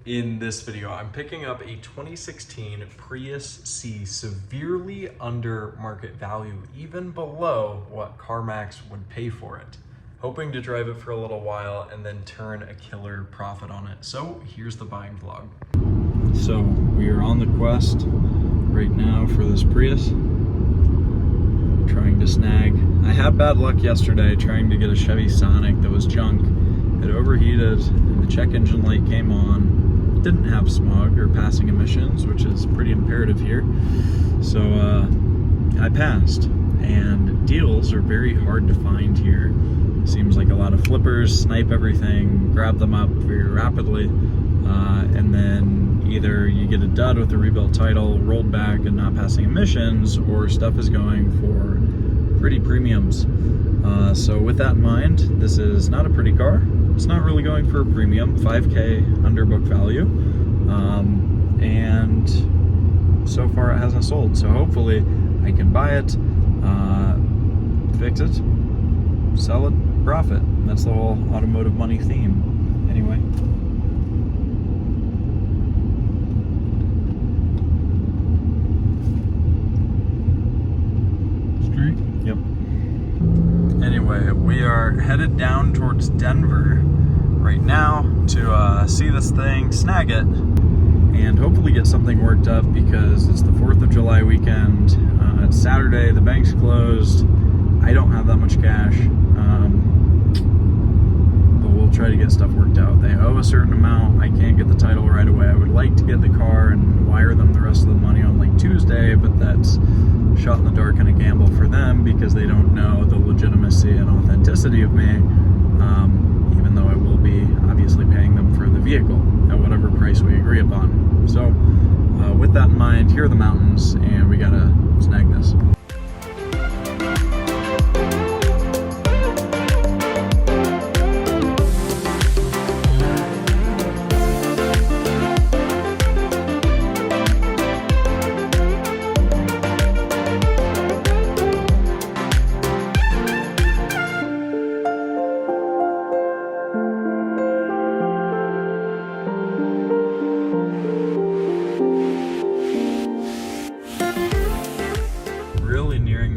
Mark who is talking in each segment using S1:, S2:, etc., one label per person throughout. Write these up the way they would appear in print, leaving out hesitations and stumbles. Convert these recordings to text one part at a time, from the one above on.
S1: In this video, I'm picking up a 2016 Prius C, severely under market value, even below what CarMax would pay for it. Hoping to drive it for a little while and then turn a killer profit on it. So here's the buying vlog. So we are on the quest right now for this Prius. Trying to snag. I had bad luck yesterday trying to get a Chevy Sonic that was junk. It overheated and the check engine light came on. Didn't have smog or passing emissions, which is pretty imperative here. So I passed, and deals are very hard to find here. Seems like a lot of flippers snipe everything, grab them up very rapidly, and then either you get a dud with a rebuilt title, rolled back and not passing emissions, or stuff is going for pretty premiums. So with that in mind, this is not a pretty car. It's not really going for a premium, 5K under book value, and so far it hasn't sold. So hopefully I can buy it, fix it, sell it, profit. That's the whole automotive money theme. Anyway. Street? Yep. Anyway, we are headed down towards Denver right now to see this thing, snag it, and hopefully get something worked up because it's the 4th of July weekend. It's Saturday, the bank's closed. I don't have that much cash, but we'll try to get stuff worked out. They owe a certain amount. I can't get the title right away. I would like to get the car and wire them the rest of the money on like Tuesday, but that's shot in the dark and a gamble for them because they don't know the legitimacy and authenticity of me, even though I will be obviously paying them for the vehicle at whatever price we agree upon. So with that in mind, here are the mountains and we gotta snag this.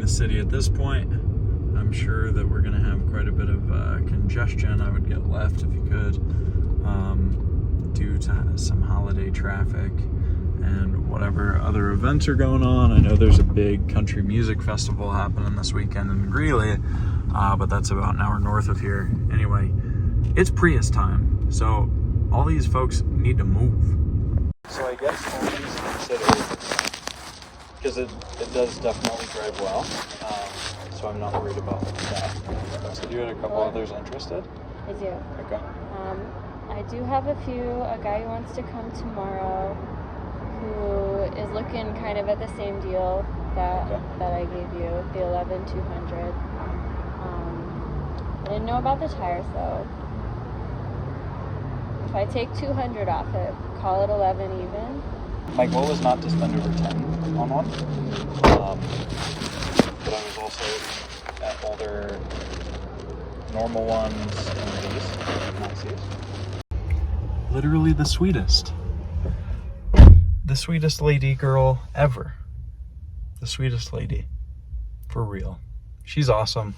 S1: City at this point. I'm sure that we're gonna have quite a bit of congestion. I would get left if you could, due to some holiday traffic and whatever other events are going on. I know there's a big country music festival happening this weekend in Greeley, but that's about an hour north of here. Anyway, it's Prius time, so all these folks need to move. So I guess all things considered, because it does definitely drive well, so I'm not worried about that. So you had a couple others interested?
S2: I do.
S1: Okay.
S2: I do have a guy who wants to come tomorrow who is looking kind of at the same deal that I gave you, the 11,200. I didn't know about the tires though. If I take 200 off it, call it 11 even.
S1: My goal is not to spend over 10 on one, but I was also at older normal ones and these. Literally the sweetest lady girl ever. The sweetest lady, for real. She's awesome.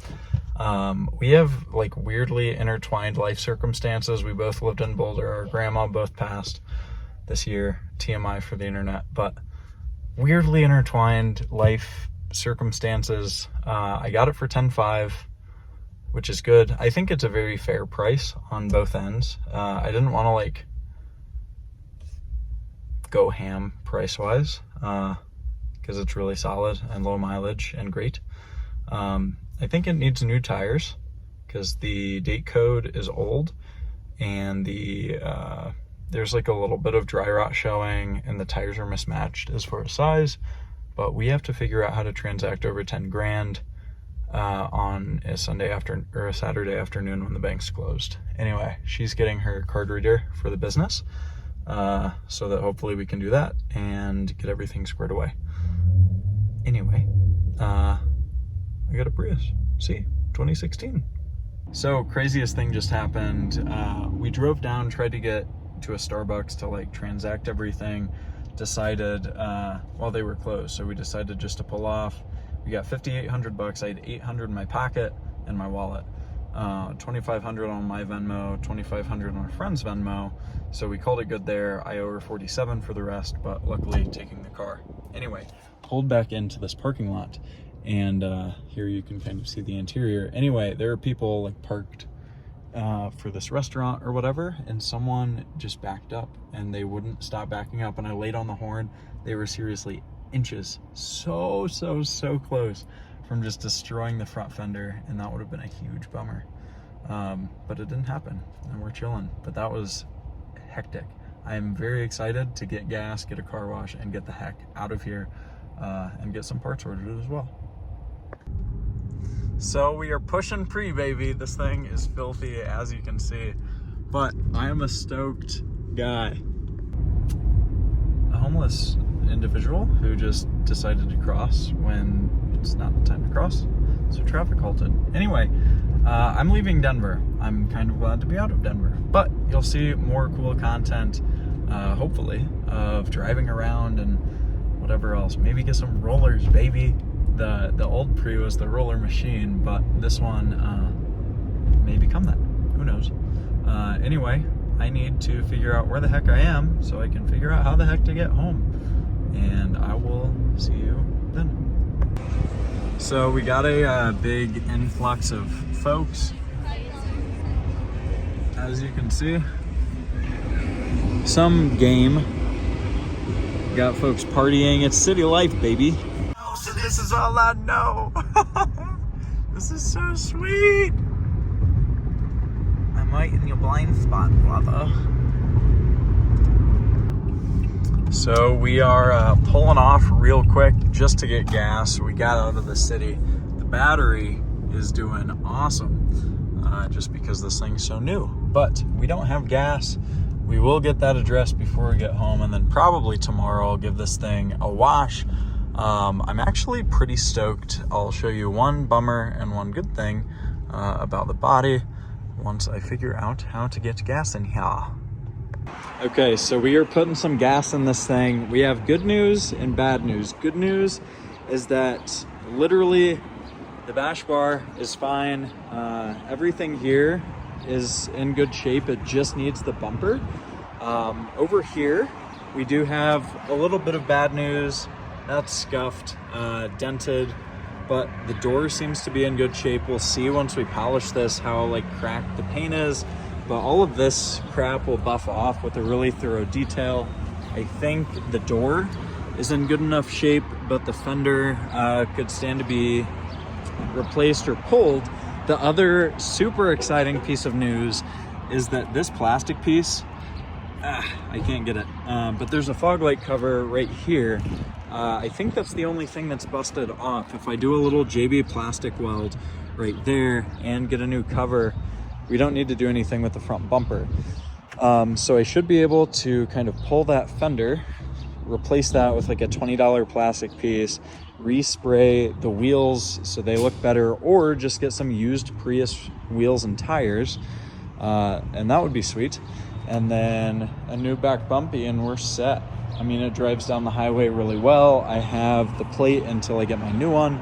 S1: We have like weirdly intertwined life circumstances. We both lived in Boulder. Our grandma both passed this year, TMI for the internet, but weirdly intertwined life circumstances. I got it for $10,500, which is good. I think it's a very fair price on both ends. I didn't want to like go ham price wise, because it's really solid and low mileage and great. I think it needs new tires because the date code is old and there's like a little bit of dry rot showing and the tires are mismatched as far as size, but we have to figure out how to transact over 10 grand on a Saturday afternoon when the bank's closed. Anyway, she's getting her card reader for the business, so that hopefully we can do that and get everything squared away. Anyway, I got a Prius C 2016. So craziest thing just happened. We drove down, tried to get to a Starbucks to like transact everything. Decided, well, they were closed, so we decided just to pull off. We got $5,800. I had $800 in my pocket and my wallet. $2,500 on my Venmo, $2,500 on a friend's Venmo. So we called it good there. I owe her $47 for the rest, but luckily taking the car. Anyway, pulled back into this parking lot, and here you can kind of see the interior. Anyway, there are people like parked for this restaurant or whatever, and someone just backed up and they wouldn't stop backing up, and I laid on the horn. They were seriously inches, so close from just destroying the front fender, and that would have been a huge bummer. But it didn't happen, and we're chilling. But that was hectic. I am very excited to get gas, get a car wash, and get the heck out of here, and get some parts ordered as well. So we are pushing baby. This thing is filthy, as you can see, but I am a stoked guy. A homeless individual who just decided to cross when it's not the time to cross, so traffic halted. Anyway, I'm leaving Denver. I'm kind of glad to be out of Denver, but you'll see more cool content, hopefully, of driving around and whatever else. Maybe get some rollers, baby. The old Prius, the roller machine, but this one may become that. Who knows? Anyway, I need to figure out where the heck I am so I can figure out how the heck to get home. And I will see you then. So we got a big influx of folks. As you can see, some game. Got folks partying. It's city life, baby. Oh, so this is all I know. This is so sweet. I'm right in your blind spot, brother. So we are pulling off real quick just to get gas. We got out of the city. The battery is doing awesome, just because this thing's so new. But we don't have gas. We will get that addressed before we get home, and then probably tomorrow I'll give this thing a wash. I'm actually pretty stoked. I'll show you one bummer and one good thing about the body once I figure out how to get gas in here. Okay, so we are putting some gas in this thing. We have good news and bad news. Good news is that literally the bash bar is fine. Everything here is in good shape. It just needs the bumper. Over here, we do have a little bit of bad news. That's scuffed, dented, but the door seems to be in good shape. We'll see once we polish this how like cracked the paint is. But all of this crap will buff off with a really thorough detail. I think the door is in good enough shape, but the fender could stand to be replaced or pulled. The other super exciting piece of news is that this plastic piece, I can't get it, but there's a fog light cover right here. I think that's the only thing that's busted off. If I do a little JB plastic weld right there and get a new cover, we don't need to do anything with the front bumper. So I should be able to kind of pull that fender, replace that with like a $20 plastic piece, respray the wheels so they look better, or just get some used Prius wheels and tires, and that would be sweet. And then a new back bumpy and we're set. I mean, it drives down the highway really well. I have the plate until I get my new one.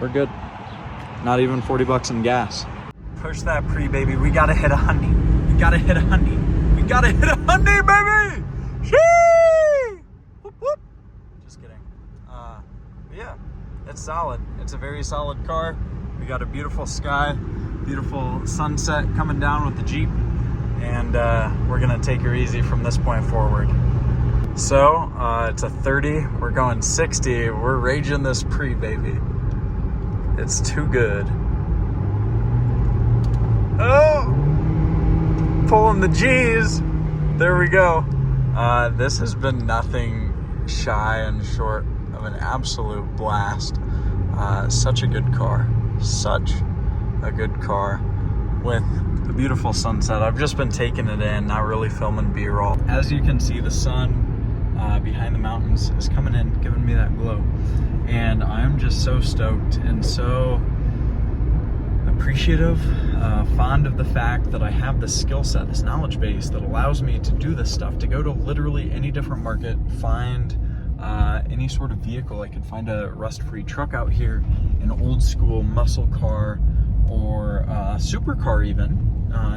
S1: We're good. Not even 40 bucks in gas. Push that baby. We gotta hit 100. We gotta hit 100. We gotta hit 100, baby! Shee! Whoop, whoop. Just kidding. But yeah, it's solid. It's a very solid car. We got a beautiful sky, beautiful sunset coming down with the Jeep, and we're gonna take her easy from this point forward. So it's a 30. We're going 60. We're raging this baby. It's too good. Oh, pulling the G's. There we go. This has been nothing shy and short of an absolute blast. Such a good car. Such a good car with a beautiful sunset. I've just been taking it in, not really filming B-roll. As you can see, the sun behind the mountains is coming in, giving me that glow. And I'm just so stoked and so appreciative fond of the fact that I have this skill set, this knowledge base that allows me to do this stuff, to go to literally any different market, find any sort of vehicle. I could find a rust-free truck out here, an old school muscle car, or a supercar even,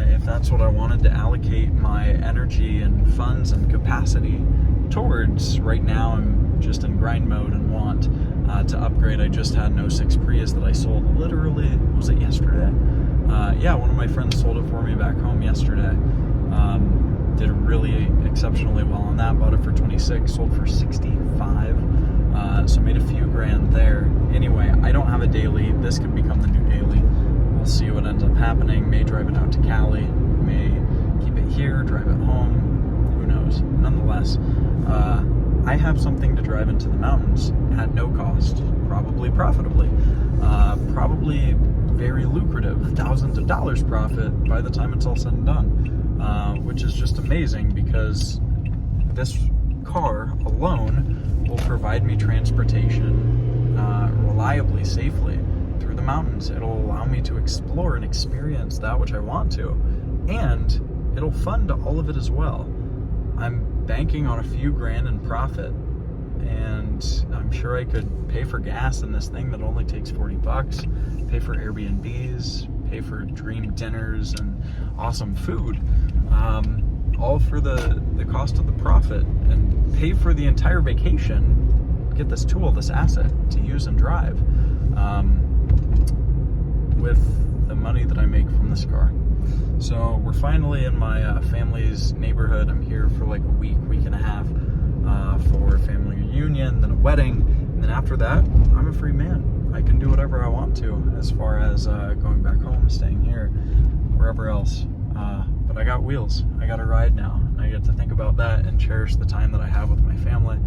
S1: if that's what I wanted to allocate my energy and funds and capacity towards. Right now I'm just in grind mode and want to upgrade. I just had an 06 Prius that I sold literally, was it yesterday? Yeah, one of my friends sold it for me back home yesterday. Did really exceptionally well on that. Bought it for 26, sold for 65. So made a few grand there. Anyway, I don't have a daily. This could become the new daily. We'll see what ends up happening. May drive it out to Cali. May keep it here, drive it home. Who knows? Nonetheless, I have something to drive into the mountains at no cost, probably profitably, probably very lucrative, thousands of dollars profit by the time it's all said and done, which is just amazing because this car alone will provide me transportation reliably, safely through the mountains. It'll allow me to explore and experience that which I want to, and it'll fund all of it as well. I'm banking on a few grand in profit, and I'm sure I could pay for gas in this thing that only takes 40 bucks, pay for Airbnbs, pay for dream dinners and awesome food, all for the cost of the profit, and pay for the entire vacation, get this tool, this asset to use and drive, with the money that I make from this car. So we're finally in my family's neighborhood. I'm here for like a week and a half for a family reunion, then a wedding, and then after that, I'm a free man. I can do whatever I want to as far as going back home, staying here, wherever else. But I got wheels. I got a ride now. And I get to think about that and cherish the time that I have with my family.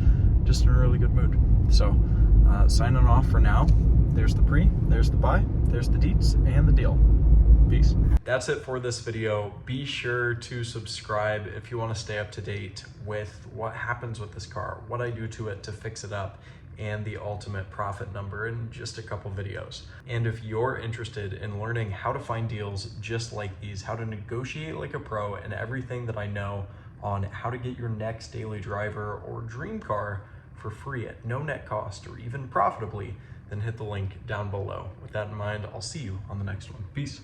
S1: Just in a really good mood. So signing off for now. There's the pre, there's the buy, there's the deets, and the deal. Peace. That's it for this video. Be sure to subscribe if you want to stay up to date with what happens with this car, what I do to it to fix it up, and the ultimate profit number in just a couple videos. And if you're interested in learning how to find deals just like these, how to negotiate like a pro, and everything that I know on how to get your next daily driver or dream car for free at no net cost or even profitably, then hit the link down below. With that in mind, I'll see you on the next one. Peace.